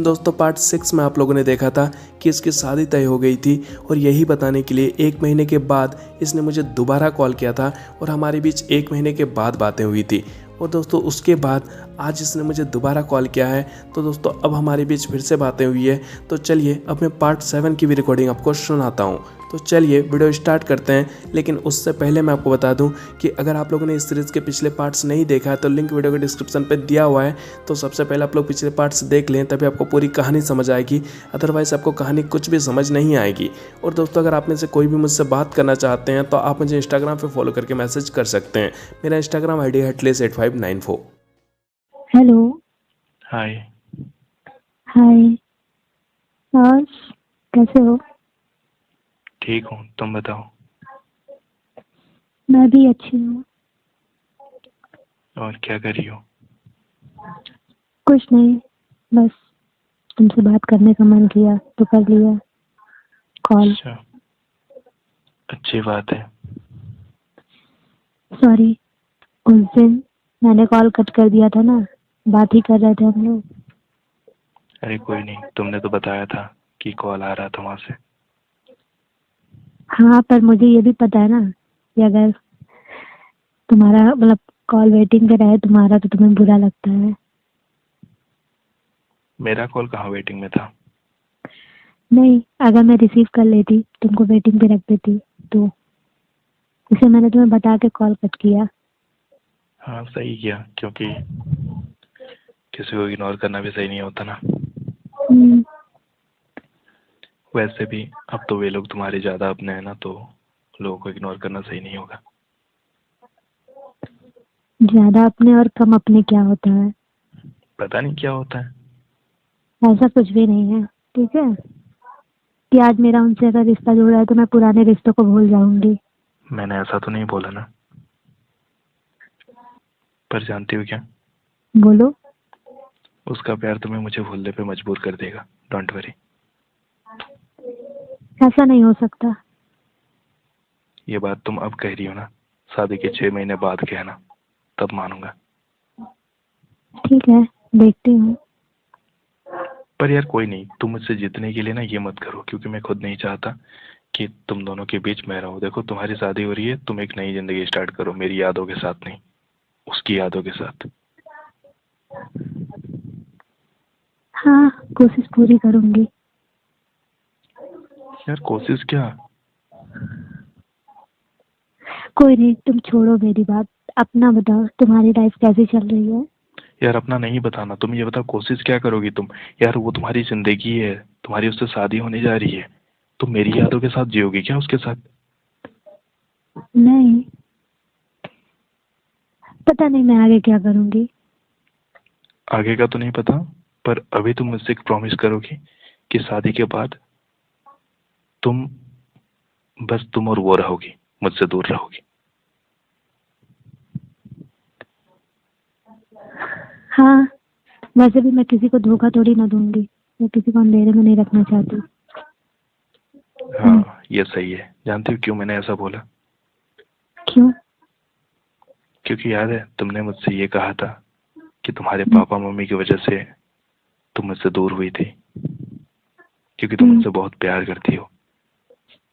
दोस्तों पार्ट 6 में आप लोगों ने देखा था कि इसकी शादी तय हो गई थी और यही बताने के लिए 1 महीने के बाद इसने मुझे दोबारा कॉल किया था और हमारे बीच 1 महीने के बाद बातें हुई थी। और दोस्तों उसके बाद आज इसने मुझे दोबारा कॉल किया है। तो दोस्तों अब हमारे बीच फिर से बातें हुई है। तो चलिए अब मैं पार्ट 7 की भी रिकॉर्डिंग आपको सुनाता हूँ। तो चलिए वीडियो स्टार्ट करते हैं। लेकिन उससे पहले मैं आपको बता दूं कि अगर आप लोगों ने इस सीरीज़ के पिछले पार्ट्स नहीं देखा है तो लिंक वीडियो के डिस्क्रिप्शन पे दिया हुआ है। तो सबसे पहले आप लोग पिछले पार्ट्स देख लें, तभी आपको पूरी कहानी समझ आएगी। अदरवाइज़ आपको कहानी कुछ भी समझ नहीं आएगी। और दोस्तों अगर आप में से कोई भी मुझसे बात करना चाहते हैं तो आप मुझे इंस्टाग्राम पर फॉलो करके मैसेज कर सकते हैं। मेरा इंस्टाग्राम ID है @8594। हेलो। हाय। हाय। और कैसे हो? ठीक हूँ, तुम बताओ। मैं भी अच्छी हूँ। और क्या कर रही हो? कुछ नहीं, बस तुमसे बात करने का मन किया तो कर लिया कॉल। अच्छा, अच्छी बात है। सॉरी, उस दिन मैंने कॉल कट कर दिया था ना, बात ही कर रहे थे हम लोग। अरे कोई नहीं, तुमने तो बताया था कि कॉल आ रहा था वहाँ से। हाँ, पर मुझे ये भी पता है ना कि अगर तुम्हारा मतलब कॉल वेटिंग पे रहे तुम्हारा तो तुम्हें बुरा लगता है। मेरा कॉल कहाँ वेटिंग में था? नहीं, अगर मैं रिसीव कर लेती तुमको वेटिंग पे रख देती तो, इसे मैंने तुम्हें बता के कॉल कट किया। हाँ सही किया, क्योंकि किसी को इग्नोर करना भी सही नहीं होता ना। हम्म, वैसे भी अब तो वे लोग तुम्हारे ज़्यादा अपने हैं ना, तो लोगों को इग्नोर करना सही नहीं होगा। ज्यादा अपने और कम अपने क्या होता है? पता नहीं क्या होता है। ऐसा कुछ भी नहीं है, ठीक है? कि आज मेरा उनसे अगर रिश्ता जुड़ रहा है तो मैं पुराने रिश्तों को भूल जाऊंगी। मैंने ऐसा तो नहीं बोला ना। पर जानती हो क्या, बोलो। उसका प्यार तुम्हें मुझे भूलने पे मजबूर कर देगा। Don't worry. ऐसा नहीं हो सकता। ये बात तुम अब कह रही हो ना, शादी के 6 महीने बाद कहना, तब मानूंगा। ठीक है, देखती हूँ। पर यार कोई नहीं, तुम मुझसे जीतने के लिए ना ये मत करो, क्योंकि मैं खुद नहीं चाहता कि तुम दोनों के बीच मैं रहूं। देखो तुम्हारी शादी हो रही है, तुम एक नई जिंदगी स्टार्ट करो, मेरी यादों के साथ नहीं, उसकी यादों के साथ। हाँ, कोशिश पूरी करूंगी। यार कोशिश क्या? कोई नहीं, तुम छोड़ो मेरी बात। अपना बताओ, तुम्हारी लाइफ कैसी चल रही है? यार अपना नहीं बताना, तुम ये बताओ कोशिश क्या करोगी तुम? यार वो तुम्हारी जिंदगी है, तुम्हारी उससे शादी होने जा रही है, तुम मेरी यादों के साथ जियोगी क्या उसके साथ? नहीं, पता नहीं मैं आगे क्या करूंगी। आगे का तो नहीं पता, पर अभी तुम मुझसे एक प्रॉमिस करोगी कि शादी के बाद तुम, बस तुम और वो रहोगी, मुझसे दूर रहोगी। हाँ, वैसे भी मैं किसी को धोखा थोड़ी ना दूंगी। मैं किसी को अंधेरे में नहीं रखना चाहती। हाँ ये सही है। जानती हो क्यों मैंने ऐसा बोला? क्यों? क्योंकि याद है तुमने मुझसे ये कहा था कि तुम्हारे हम्म, पापा मम्मी की वजह से तुम मुझसे दूर हुई थी, क्योंकि तुम हम्म, मुझसे बहुत प्यार करती हो।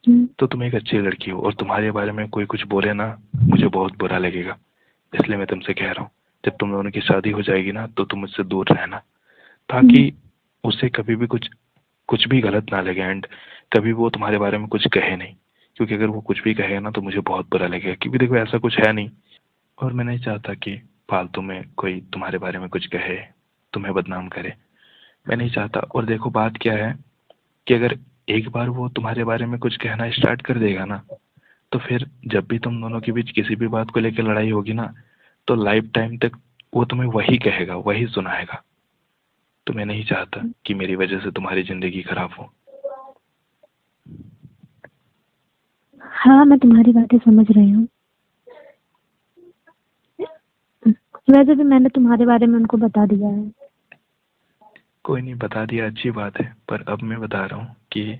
हम्म, तो तुम एक अच्छी लड़की हो, और तुम्हारे बारे में कोई कुछ बोले ना, मुझे बहुत बुरा लगेगा। इसलिए मैं तुमसे कह रहा हूँ, जब तुम दोनों की शादी हो जाएगी ना, तो तुम मुझसे दूर रहना, हम्म, ताकि उसे कभी भी कुछ कुछ भी गलत ना लगे, एंड कभी वो तुम्हारे बारे में कुछ कहे नहीं। क्योंकि अगर वो कुछ भी कहेगा ना तो मुझे बहुत बुरा लगेगा, क्योंकि देखो ऐसा कुछ है नहीं, और मैं नहीं चाहता कि फालतू में कोई तुम्हारे बारे में कुछ कहे, तुम्हें बदनाम करे। मैं नहीं चाहता। और देखो बात क्या है कि अगर एक बार वो तुम्हारे बारे में कुछ कहना स्टार्ट कर देगा ना, तो फिर जब भी तुम दोनों के बीच किसी भी बात को लेकर लड़ाई होगी ना, तो लाइफ टाइम तक वो तुम्हें वही कहेगा, वही सुनाएगा। तो मैं नहीं चाहता कि मेरी वजह से तुम्हारी जिंदगी खराब हो। हाँ, मैं तुम्हारी बातें समझ रही हूँ। वैसे भी मैंने तुम्हारे बारे में उनको बता दिया है। कोई नहीं, बता दिया अच्छी बात है, पर अब मैं बता रहा हूँ कि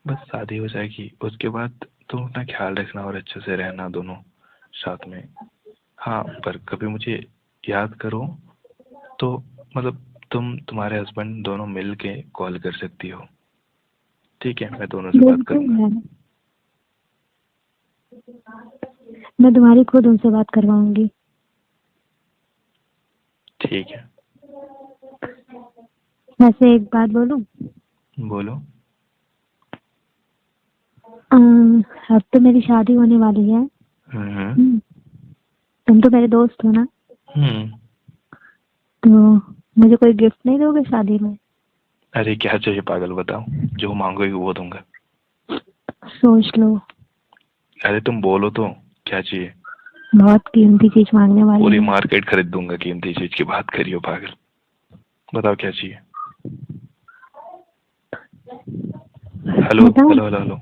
बस शादी हो जाएगी, उसके बाद तुम अपना ख्याल रखना और अच्छे से रहना दोनों साथ में। हाँ पर कभी मुझे याद करो तो, मतलब तुम्हारे हस्बैंड दोनों मिल के कॉल कर सकती हो, ठीक है? मैं दोनों से बात बिल्कुल करूंगा। है, मैं तुम्हारी खुद उनसे बात करवाऊंगी। ठीक है, वैसे एक बात बोलूं, बोलो। अब तो मेरी शादी होने वाली है। हम्म। तुम तो मेरे दोस्त हो ना, हम्म। तो मुझे कोई गिफ्ट नहीं दोगे शादी में? अरे क्या चाहिए पागल, बताओ, जो मांगोगी वो दूंगा। सोच लो, अरे तुम बोलो तो, क्या चाहिए? बहुत कीमती चीज मांगने वाली पूरी हूँ। मार्केट खरीद दूंगा, कीमती चीज की बात करियो पागल। बताओ क्या चाहिए। हेलो बताओ। Hello hello hello.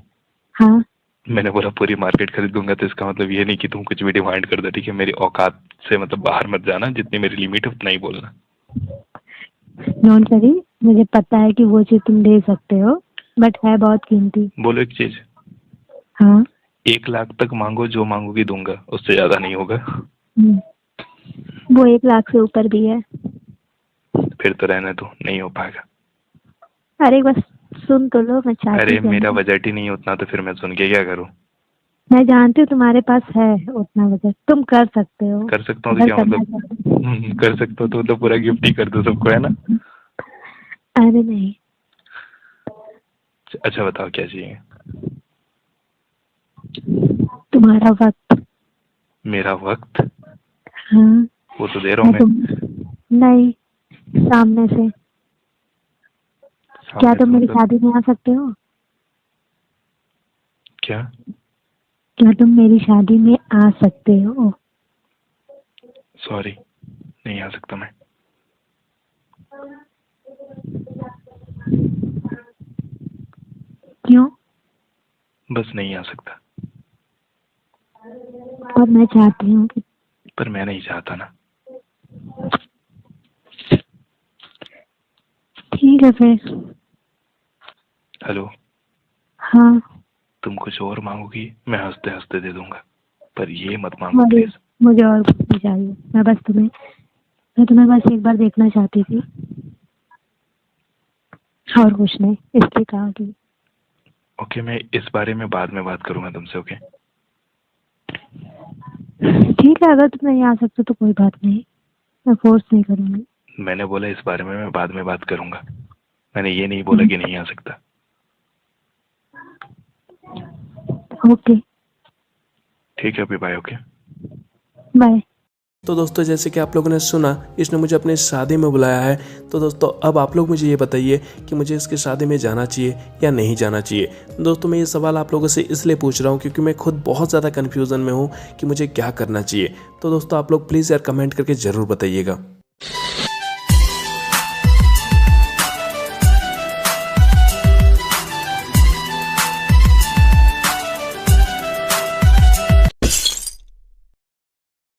हाँ, मैंने बोला पूरी मार्केट खरीद दूंगा, तो इसका मतलब ये नहीं कि तुम कुछ भी डिमांड कर दो, ठीक है? मेरी औकात से मतलब बाहर मत जाना, जितनी मेरी लिमिट है उतना ही बोलना। डोंट वरी, मुझे पता है कि वो चीज तुम दे सकते हो, बट है बहुत कीमती। बोलो एक चीज। हाँ। 1 लाख तक मांगो, जो मांगोगी दूंगा, उससे ज्यादा नहीं होगा। वो 1 लाख से ऊपर भी है। फिर तो रहने दो, नहीं हो पाएगा। अरे बस सुन तो लो, मैं चाहती अरे क्या मेरा हूँ। बजट ही नहीं है उतना, तो फिर मैं सुन के क्या करूँ? मैं जानती हूँ तुम्हारे पास है उतना बजट, तुम कर सकते हो। कर सकता हूँ तो अगर क्या करना मतलब? चाहते हो। कर सकता हूँ तो मतलब पूरा गिफ्ट ही कर दो सबको, है ना? अरे नहीं, अच्छा बताओ क्या चाहिए। तुम्हारा वक्त। मेरा वक्त? हाँ। वो तो दे रहा हूँ मैं मैं। नहीं, सामने से। क्या सामने तुम से मेरी मतलब? शादी में आ सकते हो? क्या? क्या तुम मेरी शादी में आ सकते हो? सॉरी, नहीं आ सकता मैं। क्यों? बस नहीं आ सकता। और मैं चाहती हूँ कि पर मैं नहीं चाहता ना। ठीक है फिर। हेलो। हाँ। तुम कुछ और मांगोगी, मैं हंसते हंसते दे दूंगा, पर ये मत मांगो मुझे प्लीज। मुझे और कुछ नहीं चाहिए। मैं तुम्हें बस एक बार देखना चाहती थी, और कुछ नहीं, इसलिए कहा कि ओके, मैं इस बारे में बाद में बात करूंगा तुमसे, ओके? ठीक है, अगर तुम नहीं आ सकते तो कोई बात नहीं, मैं फोर्स नहीं करूंगी। मैंने बोला इस बारे में मैं बाद में बात करूंगा, मैंने ये नहीं बोला कि नहीं आ सकता। ओके। ठीक है, अभी बाय, ओके? बाय। तो दोस्तों जैसे कि आप लोगों ने सुना, इसने मुझे अपनी शादी में बुलाया है। तो दोस्तों अब आप लोग मुझे ये बताइए कि मुझे इसकी शादी में जाना चाहिए या नहीं जाना चाहिए। दोस्तों मैं ये सवाल आप लोगों से इसलिए पूछ रहा हूँ क्योंकि मैं खुद बहुत ज़्यादा कन्फ्यूज़न में हूँ कि मुझे क्या करना चाहिए। तो दोस्तों आप लोग प्लीज़ यार कमेंट करके ज़रूर बताइएगा।